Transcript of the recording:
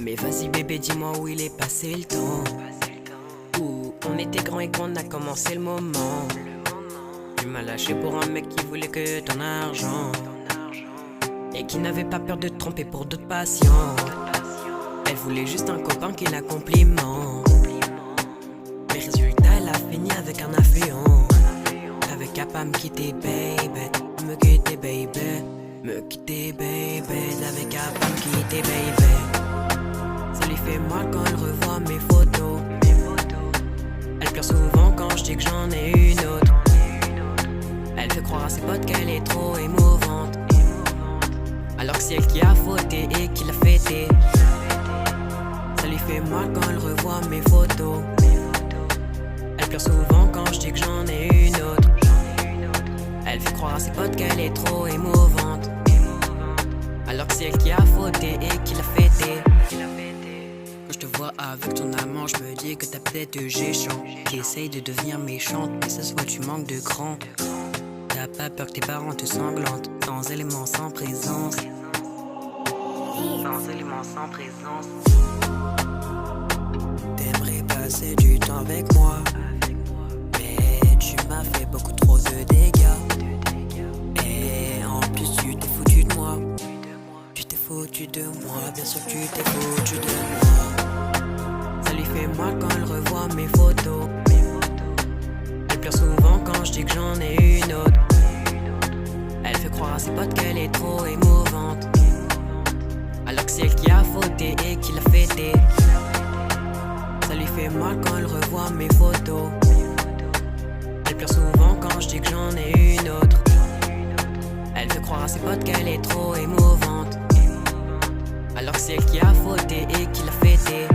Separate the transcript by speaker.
Speaker 1: Mais vas-y bébé, dis-moi où il est passé le temps. Où on était grand et qu'on a commencé le moment. Tu m'as lâché pour un mec qui voulait que ton argent et qui n'avait pas peur de te tromper pour d'autres patients. Elle voulait juste un copain qui la complimente. Mais résultat, elle a fini avec un affluent. Avec qu'à pas me quitter baby, me quitter baby, me quitter baby, avec qu'à pas me quitter baby. Ça lui fait mal quand elle revoit mes photos. Elle pleure souvent quand je dis que j'en ai une autre. Elle fait croire à ses potes qu'elle est trop émouvante, alors que c'est elle qui a fauté et qui l'a fêté. Ça lui fait mal quand elle revoit mes photos. Elle pleure souvent quand je dis que j'en ai une autre. Elle fait croire à ses potes qu'elle est trop émouvante, alors que c'est elle qui a fauté et qui l'a fêté. Quand je te vois avec ton amant, je me dis que t'as peut-être de géchant qui essaye de devenir méchante, mais ça se voit tu manques de cran. T'as pas peur que tes parents te sanglantent, sans éléments, sans présence. Sans éléments, sans présence. T'aimerais passer du temps avec moi, mais tu m'as fait beaucoup trop de dégâts. Et en plus tu t'es foutu de moi. Tu t'es foutu de moi, bien sûr que tu t'es foutu de moi. Ça lui fait mal quand elle revoit mes photos. Elle pleure souvent quand je dis que j'en ai une autre. Elle fait croire à ses potes qu'elle est trop émouvante, alors que c'est elle qui a fauté et qui l'a fêté. Ça lui fait mal quand elle revoit mes photos. Elle pleure souvent quand je dis que j'en ai une autre. Elle fait croire à ses potes qu'elle est trop émouvante, alors que c'est elle qui a fauté et qui l'a fêté.